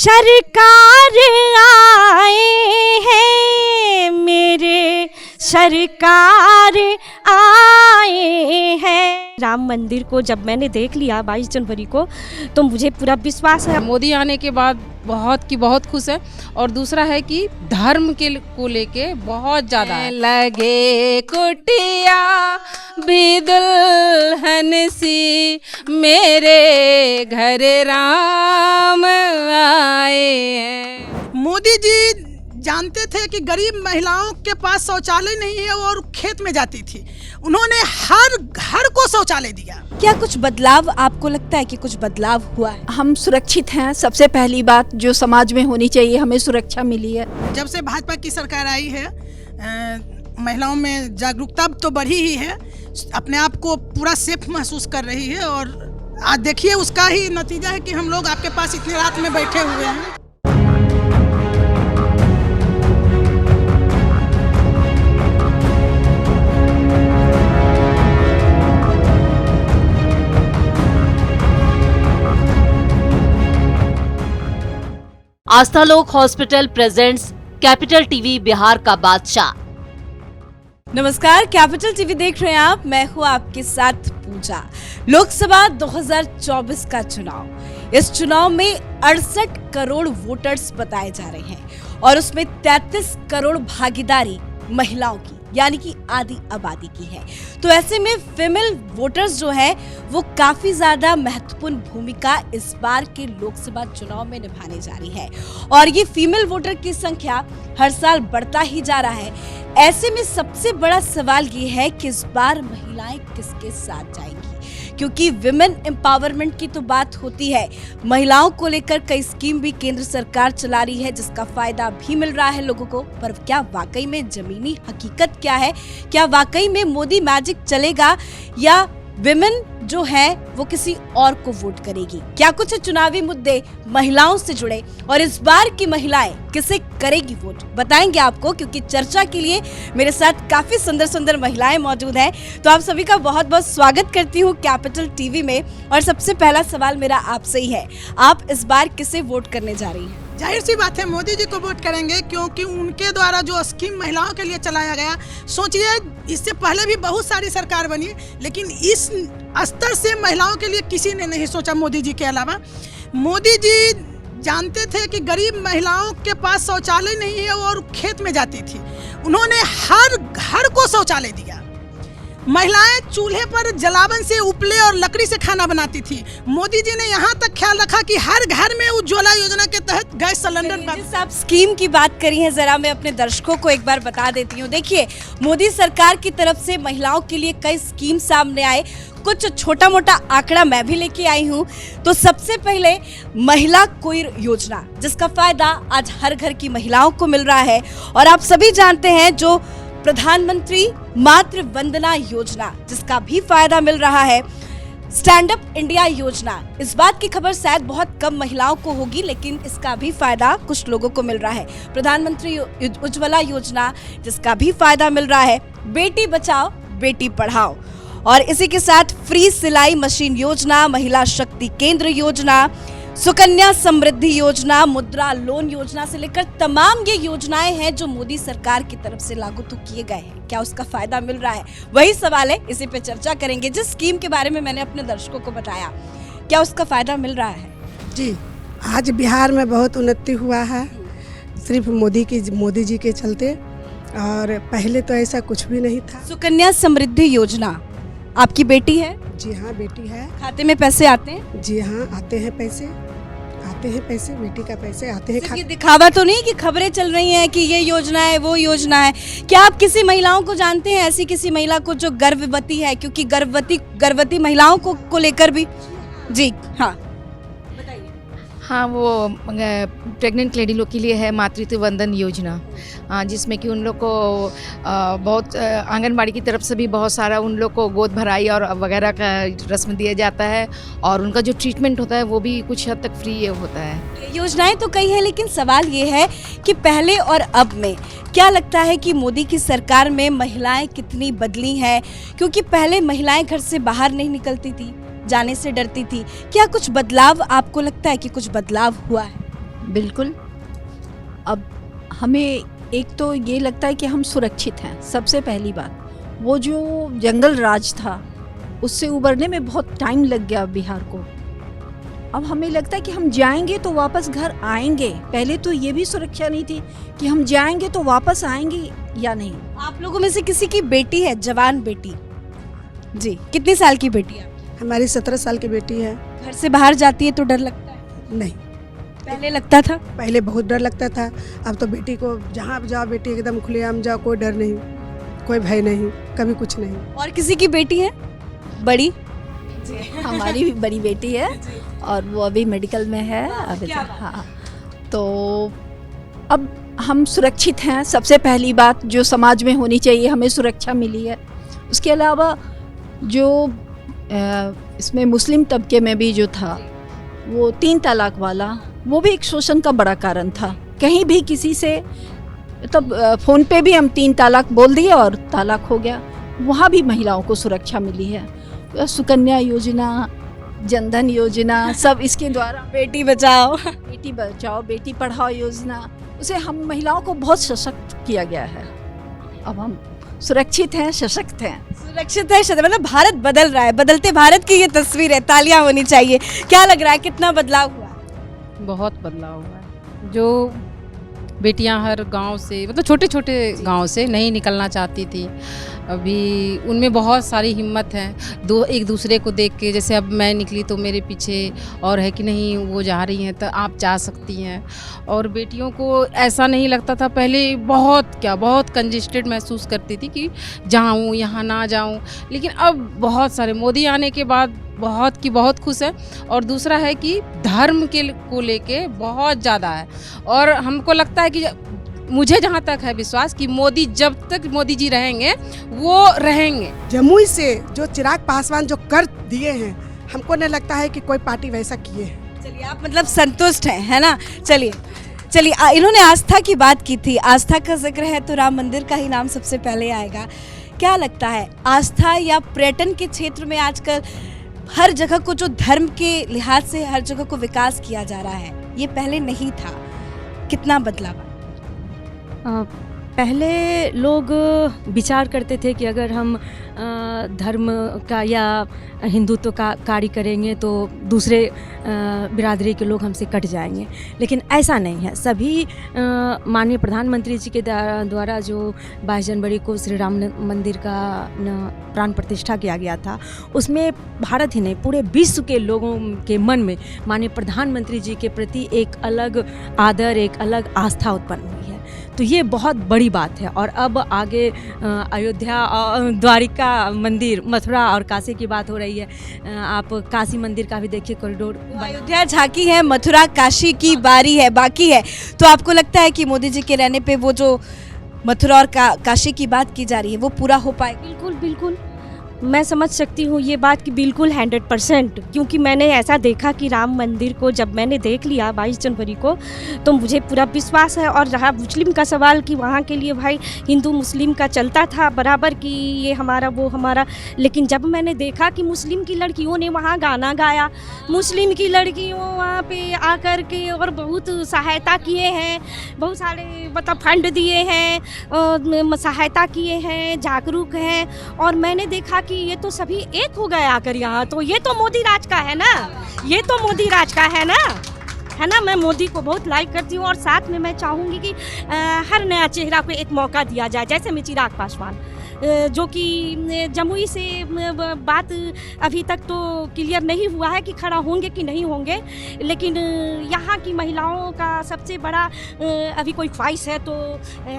सरकार आए हैं, मेरे सरकार आए हैं। राम मंदिर को जब मैंने देख लिया 22 जनवरी को, तो मुझे पूरा विश्वास है मोदी आने के बाद बहुत खुश है। और दूसरा है कि धर्म के को लेके बहुत ज़्यादा लगे कुटिया भी दुल्हन सी, मेरे घर राम आए हैं। मोदी जी जानते थे कि गरीब महिलाओं के पास शौचालय नहीं है और खेत में जाती थी, उन्होंने हर घर को शौचालय दिया। क्या कुछ बदलाव आपको लगता है कि कुछ बदलाव हुआ है? हम सुरक्षित हैं, सबसे पहली बात जो समाज में होनी चाहिए, हमें सुरक्षा मिली है। जब से भाजपा की सरकार आई है, महिलाओं में जागरूकता तो बढ़ी ही है, अपने आप को पूरा सेफ महसूस कर रही है। और आज देखिए उसका ही नतीजा है कि हम लोग आपके पास इतनी रात में बैठे हुए हैं। आस्था लोक hospital presents capital TV Bihar का बादशाह। नमस्कार, कैपिटल टीवी देख रहे हैं आप, मैं हूँ आपके साथ पूजा। लोकसभा 2024 का चुनाव, इस चुनाव में 68 करोड़ वोटर्स बताए जा रहे हैं और उसमें 33 करोड़ भागीदारी महिलाओं की यानी कि आधी आबादी की है। तो ऐसे में फीमेल वोटर्स जो है वो काफी ज्यादा महत्वपूर्ण भूमिका इस बार के लोकसभा चुनाव में निभाने जा रही है और ये फीमेल वोटर की संख्या हर साल बढ़ता ही जा रहा है। ऐसे में सबसे बड़ा सवाल ये है कि इस बार महिलाएं किसके साथ जाएंगी, क्योंकि विमेन एम्पावरमेंट की तो बात होती है, महिलाओं को लेकर कई स्कीम भी केंद्र सरकार चला रही है जिसका फायदा भी मिल रहा है लोगों को। पर क्या वाकई में जमीनी हकीकत क्या है? क्या वाकई में मोदी मैजिक चलेगा या विमेन जो है वो किसी और को वोट करेगी? क्या कुछ चुनावी मुद्दे महिलाओं से जुड़े और इस बार की महिलाएं किसे करेगी वोट, बताएंगे आपको, क्योंकि चर्चा के लिए मेरे साथ काफी सुंदर सुंदर महिलाएं मौजूद हैं। तो आप सभी का बहुत बहुत स्वागत करती हूँ कैपिटल टीवी में। और सबसे पहला सवाल मेरा आपसे ही है, आप इस बार किसे वोट करने जा रही हैं? जाहिर सी बात है मोदी जी को वोट करेंगे, क्योंकि उनके द्वारा जो स्कीम महिलाओं के लिए चलाया गया, सोचिए इससे पहले भी बहुत सारी सरकार बनी, लेकिन इस स्तर से महिलाओं के लिए किसी ने नहीं सोचा मोदी जी के अलावा। मोदी जी जानते थे कि गरीब महिलाओं के पास शौचालय नहीं है और खेत में जाती थी, उन्होंने हर घर को शौचालय दिया। महिलाएं चूल्हे पर जलावन से उपले और लकड़ी से खाना बनाती थी। मोदी जी ने यहाँ तक ख्याल रखा कि हर घर में उज्ज्वला योजना के तहत गैस सिलेंडर। जिस आप स्कीम की बात करी है, जरा मैं अपने दर्शकों को एक बार बता देती हूँ। देखिए, मोदी सरकार की तरफ से महिलाओं के लिए कई स्कीम सामने आए, कुछ छोटा मोटा आंकड़ा मैं भी लेके आई हूँ। तो सबसे पहले महिला कुईर योजना, जिसका फायदा आज हर घर की महिलाओं को मिल रहा है। और आप सभी जानते हैं जो प्रधानमंत्री मातृ वंदना योजना, जिसका भी फायदा मिल रहा है। स्टैंड अप इंडिया योजना, इस बात की खबर शायद बहुत कम महिलाओं को होगी, लेकिन इसका भी फायदा कुछ लोगों को मिल रहा है। प्रधानमंत्री उज्ज्वला योजना, जिसका भी फायदा मिल रहा है। बेटी बचाओ बेटी पढ़ाओ, और इसी के साथ फ्री सिलाई मशीन योजना, महिला शक्ति केंद्र योजना, सुकन्या समृद्धि योजना, मुद्रा लोन योजना से लेकर तमाम ये योजनाएं हैं जो मोदी सरकार की तरफ से लागू तो किए गए हैं। क्या उसका फायदा मिल रहा है? वही सवाल है, इसी पे चर्चा करेंगे। जिस स्कीम के बारे में मैंने अपने दर्शकों को बताया, क्या उसका फायदा मिल रहा है? जी, आज बिहार में बहुत उन्नति हुआ है, सिर्फ मोदी जी के चलते, और पहले तो ऐसा कुछ भी नहीं था। सुकन्या समृद्धि योजना, आपकी बेटी है? जी हाँ, बेटी है। खाते में पैसे आते हैं? जी हाँ, आते हैं पैसे, बेटी का पैसे आते हैं। ये दिखावा तो नहीं कि खबरें चल रही हैं कि ये योजना है वो योजना है। क्या आप किसी महिलाओं को जानते हैं, ऐसी किसी महिला को जो गर्भवती है? क्योंकि गर्भवती महिलाओं को लेकर भी। जी हाँ, हाँ, वो प्रेग्नेंट लेडी लोग के लिए है मातृत्व वंदन योजना, जिसमें कि उन लोग को बहुत आंगनबाड़ी की तरफ से भी बहुत सारा उन लोग को गोद भराई और वगैरह का रस्म दिया जाता है, और उनका जो ट्रीटमेंट होता है वो भी कुछ हद तक फ्री होता है। योजनाएं तो कई है, लेकिन सवाल ये है कि पहले और अब में क्या लगता है कि मोदी की सरकार में महिलाएं कितनी बदली हैं? क्योंकि पहले महिलाएं घर से बाहर नहीं निकलती थी, जाने से डरती थी। क्या कुछ बदलाव आपको लगता है कि कुछ बदलाव हुआ है? बिल्कुल। अब हमें एक तो ये लगता है कि हम सुरक्षित हैं, सबसे पहली बात। वो जो जंगल राज था उससे उबरने में बहुत टाइम लग गया बिहार को। अब हमें लगता है कि हम जाएंगे तो वापस घर आएंगे। पहले तो ये भी सुरक्षा नहीं थी कि हम जाएंगे तो वापस आएंगे या नहीं। आप लोगों में से किसी की बेटी है, जवान बेटी? जी, कितने साल की बेटी है? हमारी 17 साल की बेटी है। घर से बाहर जाती है तो डर लगता है? नहीं, पहले लगता था? पहले बहुत डर लगता था। अब तो बेटी को जहाँ जाओ बेटी एकदम खुलेआम जाओ, कोई डर नहीं, कोई भय नहीं, कभी कुछ नहीं। और किसी की बेटी है बड़ी? हमारी भी बड़ी बेटी है और वो अभी मेडिकल में है अभी। हाँ, तो अब हम सुरक्षित हैं, सबसे पहली बात जो समाज में होनी चाहिए, हमें सुरक्षा मिली है। उसके अलावा जो इसमें मुस्लिम तबके में भी जो था वो 3 तलाक वाला, वो भी एक शोषण का बड़ा कारण था। कहीं भी किसी से तब फ़ोन पे भी हम 3 तलाक बोल दिए और तलाक हो गया। वहाँ भी महिलाओं को सुरक्षा मिली है। सुकन्या योजना, जनधन योजना, सब इसके द्वारा। बेटी बचाओ बेटी पढ़ाओ योजना, उसे हम महिलाओं को बहुत सशक्त किया गया है। अब हम सुरक्षित हैं, सशक्त हैं। सुरक्षित है, मतलब भारत बदल रहा है। बदलते भारत की ये तस्वीर है, तालियां होनी चाहिए। क्या लग रहा है, कितना बदलाव हुआ? बहुत बदलाव हुआ है। जो बेटियां हर गांव से, मतलब छोटे छोटे गांव से नहीं निकलना चाहती थी, अभी उनमें बहुत सारी हिम्मत है। एक दूसरे को देख के, जैसे अब मैं निकली तो मेरे पीछे और है कि नहीं वो जा रही हैं तो आप जा सकती हैं। और बेटियों को ऐसा नहीं लगता था पहले, बहुत कंजेस्टेड महसूस करती थी कि जाऊँ यहाँ ना जाऊँ। लेकिन अब बहुत सारे, मोदी आने के बाद बहुत खुश है। और दूसरा है कि धर्म को लेके बहुत ज़्यादा है। और हमको लगता है कि मुझे जहाँ तक है विश्वास कि जब तक मोदी जी रहेंगे वो रहेंगे। जमुई से जो चिराग पासवान जो कर दिए हैं, हमको नहीं लगता है कि कोई पार्टी वैसा किए है। चलिए, आप मतलब संतुष्ट हैं, है ना? चलिए, इन्होंने आस्था की बात की थी। आस्था का जिक्र है तो राम मंदिर का ही नाम सबसे पहले आएगा। क्या लगता है, आस्था या पर्यटन के क्षेत्र में आजकल हर जगह को जो धर्म के लिहाज से हर जगह को विकास किया जा रहा है, ये पहले नहीं था, कितना बदलाव? पहले लोग विचार करते थे कि अगर हम धर्म का या हिंदुत्व का कार्य करेंगे तो दूसरे बिरादरी के लोग हमसे कट जाएंगे, लेकिन ऐसा नहीं है। सभी माननीय प्रधानमंत्री जी के द्वारा जो 22 जनवरी को श्री राम मंदिर का प्राण प्रतिष्ठा किया गया था, उसमें भारत ही नहीं पूरे विश्व के लोगों के मन में माननीय प्रधानमंत्री जी के प्रति एक अलग आदर, एक अलग आस्था उत्पन्न हुई है। तो ये बहुत बड़ी बात है। और अब आगे अयोध्या और द्वारिका मंदिर, मथुरा और काशी की बात हो रही है। आप काशी मंदिर का भी देखिए, कॉरिडोर। अयोध्या झांकी है, मथुरा काशी की बारी है, बाकी है। तो आपको लगता है कि मोदी जी के रहने पे वो जो मथुरा और काशी की बात की जा रही है वो पूरा हो पाएगा? बिल्कुल मैं समझ सकती हूँ ये बात कि बिल्कुल 100%, क्योंकि मैंने ऐसा देखा कि राम मंदिर को जब मैंने देख लिया 22 जनवरी को, तो मुझे पूरा विश्वास है। और रहा मुस्लिम का सवाल कि वहाँ के लिए भाई हिंदू मुस्लिम का चलता था बराबर कि ये हमारा वो हमारा, लेकिन जब मैंने देखा कि मुस्लिम की लड़कियों ने वहाँ गाना गाया, मुस्लिम की लड़कियों वहाँ पे आकर के और बहुत सहायता किए हैं, बहुत सारे मतलब फंड दिए हैं, सहायता किए हैं, जागरूक हैं। और मैंने देखा कि ये तो सभी एक हो गए आकर यहाँ, तो ये तो मोदी राज का है ना, ये तो मोदी राज का है ना। मैं मोदी को बहुत लाइक करती हूँ। और साथ में मैं चाहूँगी कि हर नया चेहरा को एक मौका दिया जाए, जैसे में चिराग पासवान, जो कि जमुई से बात अभी तक तो क्लियर नहीं हुआ है कि खड़ा होंगे कि नहीं होंगे, लेकिन यहाँ की महिलाओं का सबसे बड़ा अभी कोई ख्वाहिश है तो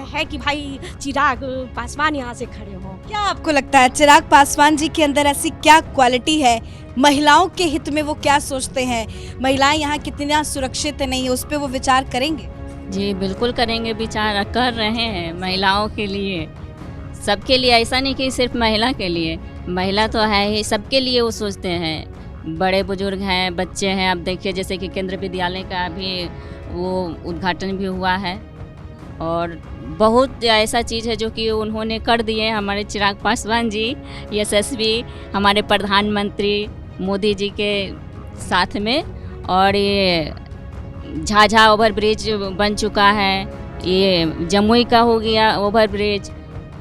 है कि भाई चिराग पासवान यहाँ से खड़े हों। क्या आपको लगता है चिराग पासवान जी के अंदर ऐसी क्या क्वालिटी है, महिलाओं के हित में वो क्या सोचते हैं, महिलाएं यहाँ कितना सुरक्षित नहीं है, उस पर वो विचार करेंगे? जी बिल्कुल करेंगे, विचार कर रहे हैं महिलाओं के लिए, सबके लिए। ऐसा नहीं कि सिर्फ महिला के लिए, महिला तो है ही, सबके लिए वो सोचते हैं। बड़े बुजुर्ग हैं, बच्चे हैं। अब देखिए जैसे कि केंद्र विद्यालय का भी वो उद्घाटन भी हुआ है, और बहुत ऐसा चीज़ है जो कि उन्होंने कर दिए हमारे चिराग पासवान जी, यशस्वी हमारे प्रधानमंत्री मोदी जी के साथ में। और ये झाझा ओवर ब्रिज बन चुका है, ये जमुई का हो गया ओवर ब्रिज,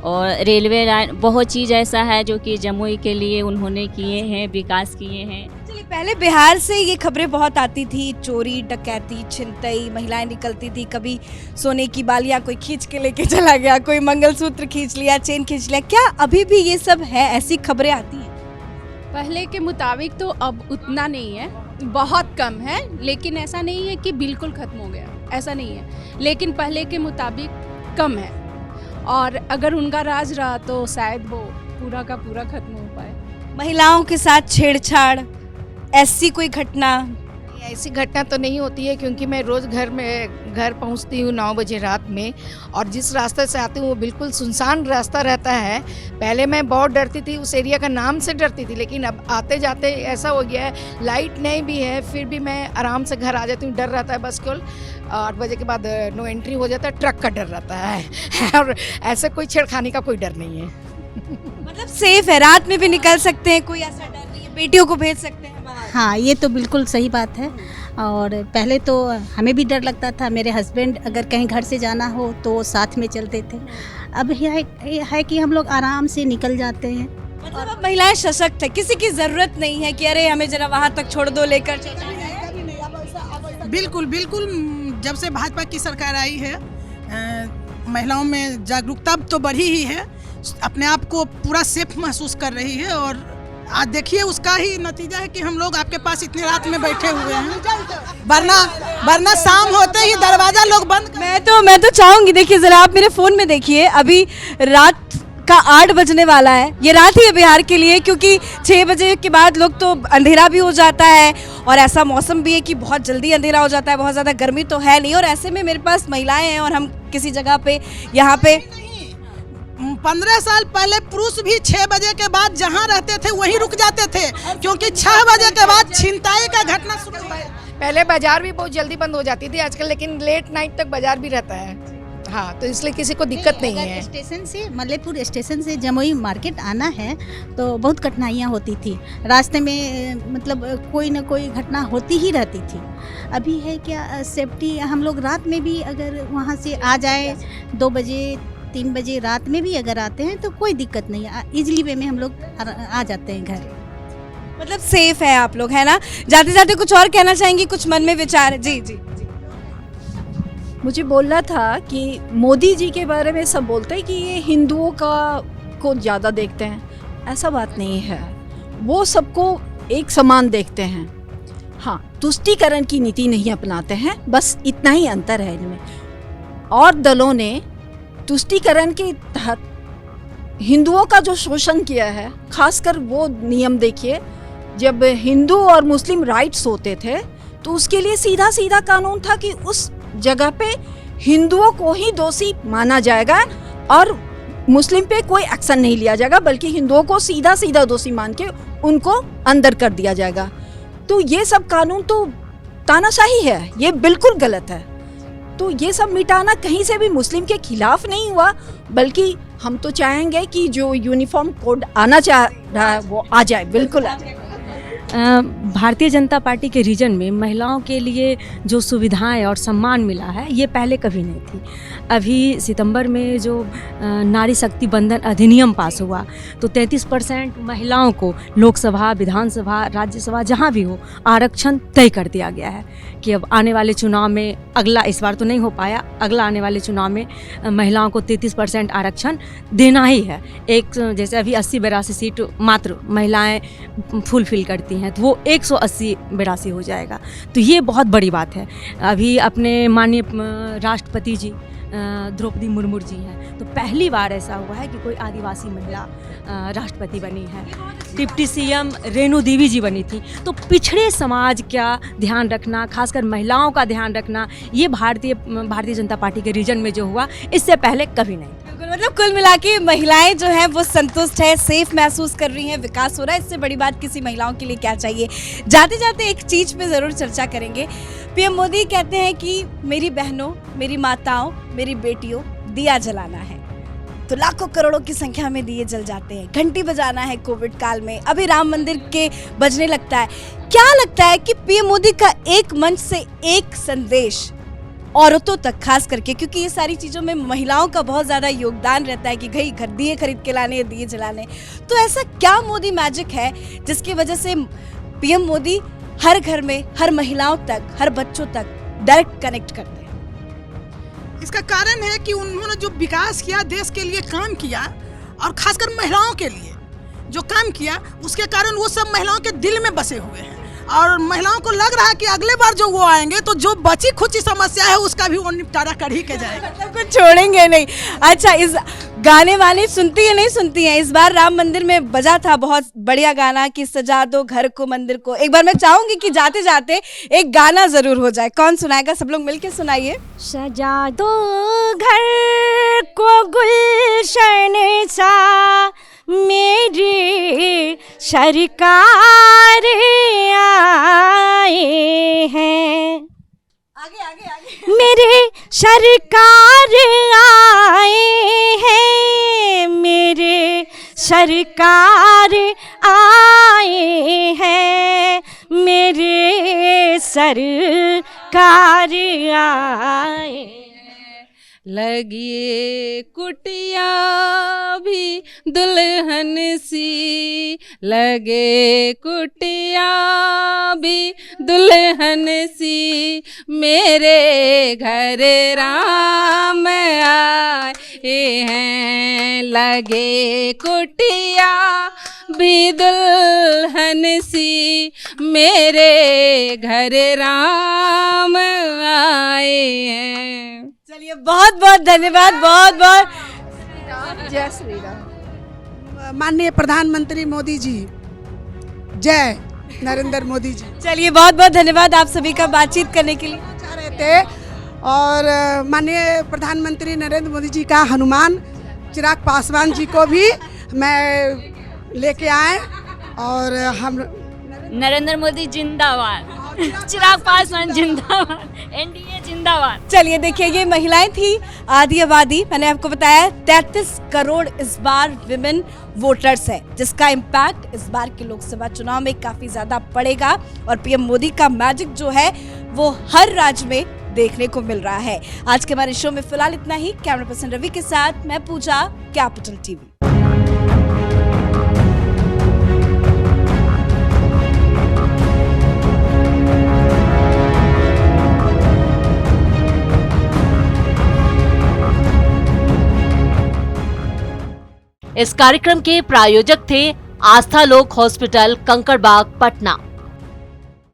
और रेलवे लाइन, बहुत चीज़ ऐसा है जो कि जमुई के लिए उन्होंने किए हैं, विकास किए हैं। चलिए, पहले बिहार से ये खबरें बहुत आती थी, चोरी डकैती छिनतई, महिलाएं निकलती थी, कभी सोने की बालियां कोई खींच के लेके चला गया, कोई मंगलसूत्र खींच लिया, चेन खींच लिया। क्या अभी भी ये सब है, ऐसी खबरें आती हैं? पहले के मुताबिक तो अब उतना नहीं है, बहुत कम है, लेकिन ऐसा नहीं है कि बिल्कुल ख़त्म हो गया, ऐसा नहीं है, लेकिन पहले के मुताबिक कम है। और अगर उनका राज रहा तो शायद वो पूरा का पूरा खत्म हो पाए। महिलाओं के साथ छेड़छाड़, ऐसी कोई घटना? ऐसी घटना तो नहीं होती है, क्योंकि मैं रोज़ घर पहुंचती हूँ 9 बजे रात में, और जिस रास्ते से आती हूँ वो बिल्कुल सुनसान रास्ता रहता है। पहले मैं बहुत डरती थी, उस एरिया का नाम से डरती थी, लेकिन अब आते जाते ऐसा हो गया है, लाइट नहीं भी है फिर भी मैं आराम से घर आ जाती हूँ। डर रहता है बस केवल 8 बजे के बाद नो एंट्री हो जाता है, ट्रक का डर रहता है और ऐसे कोई छेड़खानी का कोई डर नहीं है। मतलब सेफ है, रात में भी निकल सकते हैं, कोई ऐसा डर नहीं है, बेटियों को भेज सकते हैं बाहर। हाँ, ये तो बिल्कुल सही बात है। और पहले तो हमें भी डर लगता था, मेरे हस्बैंड अगर कहीं घर से जाना हो तो साथ में चलते थे। अब ये है कि हम लोग आराम से निकल जाते हैं। मतलब अब महिलाएं सशक्त है, किसी की जरूरत नहीं है कि अरे हमें जरा वहां तक छोड़ दो, लेकर चलो। बिल्कुल बिल्कुल, जब से भाजपा की सरकार आई है महिलाओं में जागरूकता तो बढ़ी ही है, अपने आप को पूरा सेफ महसूस कर रही है। और आज देखिए उसका ही नतीजा है कि हम लोग आपके पास इतनी रात में बैठे हुए हैं, वरना शाम होते ही दरवाजा लोग बंद। मैं तो चाहूंगी, देखिए जरा आप मेरे फोन में देखिए, अभी रात का 8 बजने वाला है। ये रात ही है बिहार के लिए, क्योंकि 6 बजे के बाद लोग तो अंधेरा भी हो जाता है, और ऐसा मौसम भी है कि बहुत जल्दी अंधेरा हो जाता है, बहुत ज़्यादा गर्मी तो है नहीं। और ऐसे में मेरे पास महिलाएं हैं और हम किसी जगह पे यहाँ पे 15 साल पहले पुरुष भी 6 बजे के बाद जहाँ रहते थे वहीं रुक जाते थे, क्योंकि 6 बजे के बाद छिनताई का घटना शुरू हुआ। पहले बाजार भी बहुत जल्दी बंद हो जाती थी आजकल, लेकिन लेट नाइट तक बाजार भी रहता है। हाँ, तो इसलिए किसी को दिक्कत नहीं है। स्टेशन से, मल्लेपुर स्टेशन से जमुई मार्केट आना है तो बहुत कठिनाइयाँ होती थी, रास्ते में मतलब कोई ना कोई घटना होती ही रहती थी। अभी है क्या सेफ्टी, हम लोग रात में भी अगर वहाँ से आ जाए 2 बजे 3 बजे रात में भी अगर आते हैं तो कोई दिक्कत नहीं है, इजली वे में हम लोग आ जाते हैं घर। मतलब सेफ है आप लोग, है ना? जाते जाते कुछ और कहना चाहेंगी, कुछ मन में विचार? जी जी, मुझे बोलना था कि मोदी जी के बारे में सब बोलते हैं कि ये हिंदुओं को ज़्यादा देखते हैं। ऐसा बात नहीं है, वो सबको एक समान देखते हैं। हाँ, तुष्टीकरण की नीति नहीं अपनाते हैं, बस इतना ही अंतर है इनमें। और दलों ने तुष्टीकरण के तहत हिंदुओं का जो शोषण किया है, खासकर वो नियम देखिए, जब हिंदू और मुस्लिम राइट्स होते थे तो उसके लिए सीधा सीधा कानून था कि उस जगह पे हिंदुओं को ही दोषी माना जाएगा और मुस्लिम पे कोई एक्शन नहीं लिया जाएगा, बल्कि हिंदुओं को सीधा सीधा दोषी मान के उनको अंदर कर दिया जाएगा। तो ये सब कानून तो तानाशाही है, ये बिल्कुल गलत है। तो ये सब मिटाना कहीं से भी मुस्लिम के खिलाफ नहीं हुआ, बल्कि हम तो चाहेंगे कि जो यूनिफॉर्म कोड आना चाह रहा है वो आ जाए, बिल्कुल आ जाए। भारतीय जनता पार्टी के रीजन में महिलाओं के लिए जो सुविधाएं और सम्मान मिला है, ये पहले कभी नहीं थी। अभी सितंबर में जो नारी शक्ति बंधन अधिनियम पास हुआ तो 33% महिलाओं को लोकसभा, विधानसभा, राज्यसभा जहां भी हो आरक्षण तय कर दिया गया है कि अब आने वाले चुनाव में, अगला इस बार तो नहीं हो पाया, अगला आने वाले चुनाव में महिलाओं को 33% आरक्षण देना ही है। एक जैसे अभी 80-82 सीट मात्र महिलाएं फुलफिल करती हैं, तो वो 180-82 हो जाएगा। तो ये बहुत बड़ी बात है। अभी अपने माननीय राष्ट्रपति जी द्रौपदी मुर्मू जी हैं, तो पहली बार ऐसा हुआ है कि कोई आदिवासी महिला राष्ट्रपति बनी है। डिप्टी सीएम रेणु देवी जी बनी थी। तो पिछड़े समाज का ध्यान रखना, खासकर महिलाओं का ध्यान रखना, ये भारतीय जनता पार्टी के रीजन में जो हुआ, इससे पहले कभी नहीं। मतलब कुल मिला के महिलाएं जो हैं वो संतुष्ट है, सेफ महसूस कर रही हैं, विकास हो रहा है। इससे बड़ी बात किसी महिलाओं के लिए क्या चाहिए। जाते जाते एक चीज पे जरूर चर्चा करेंगे। पीएम मोदी कहते हैं कि मेरी बहनों, मेरी माताओं, मेरी बेटियों, दिया जलाना है। तो लाखों करोड़ों की संख्या में दिए जल जाते हैं। घंटी बजाना है कोविड काल में, अभी राम मंदिर के बजने लगता है। क्या लगता है कि पीएम मोदी का एक मंच से एक संदेश औरतों तक खास करके, क्योंकि ये सारी चीज़ों में महिलाओं का बहुत ज़्यादा योगदान रहता है कि भाई घर दिए खरीद के लाने, दिए जलाने, तो ऐसा क्या मोदी मैजिक है जिसकी वजह से पीएम मोदी हर घर में, हर महिलाओं तक, हर बच्चों तक डायरेक्ट कनेक्ट करते हैं? इसका कारण है कि उन्होंने जो विकास किया, देश के लिए काम किया और खासकर महिलाओं के लिए जो काम किया, उसके कारण वो सब महिलाओं के दिल में बसे हुए हैं और महिलाओं को लग रहा है कि अगले बार जो वो आएंगे तो जो बची खुची समस्या है उसका भी वो निपटारा कर ही के जाएगा। मतलब कुछ छोड़ेंगे नहीं। अच्छा, इस गाने वाने सुनती है नहीं सुनती हैं? इस बार राम मंदिर में बजा था बहुत बढ़िया गाना कि सजा दो घर को मंदिर को। एक बार मैं चाहूंगी कि जाते जाते एक गाना जरूर हो जाए। कौन सुनाएगा? सब लोग मिलके सुनाइए। सजा दो घर को गुलशन सा, मेरी सरकार आए हैं। आगे आगे आगे। मेरे सरकार आए हैं, मेरे सरकार आए हैं, मेरे सरकार आए। लगी कुटिया भी दुल्हन सी, लगे कुटिया भी दुल्हन सी, मेरे घर राम आए हैं। लगे कुटिया भी दुल्हन सी, मेरे घर राम आए हैं। चलिए, बहुत बहुत धन्यवाद। बहुत बहुत जय श्री राम। माननीय प्रधानमंत्री मोदी जी, जय नरेंद्र मोदी जी। चलिए, बहुत बहुत धन्यवाद आप सभी का बातचीत करने के लिए। चाह रहे थे और माननीय प्रधानमंत्री नरेंद्र मोदी जी का हनुमान चिराग पासवान जी को भी मैं लेके आए और हम नरेंद्र मोदी जिंदाबाद, चिराग पासवान जिंदाबाद, एनडीए जिंदाबाद। चलिए, देखिए ये महिलाएं थी आधी आबादी। मैंने आपको बताया 33 करोड़ इस बार विमेन वोटर्स है, जिसका इम्पैक्ट इस बार के लोकसभा चुनाव में काफी ज्यादा पड़ेगा और पीएम मोदी का मैजिक जो है वो हर राज्य में देखने को मिल रहा है। आज के हमारे शो में फिलहाल इतना ही। कैमरा पर्सन रवि के साथ मैं पूजा, कैपिटल टीवी। इस कार्यक्रम के प्रायोजक थे आस्था लोक हॉस्पिटल, कंकड़बाग, पटना।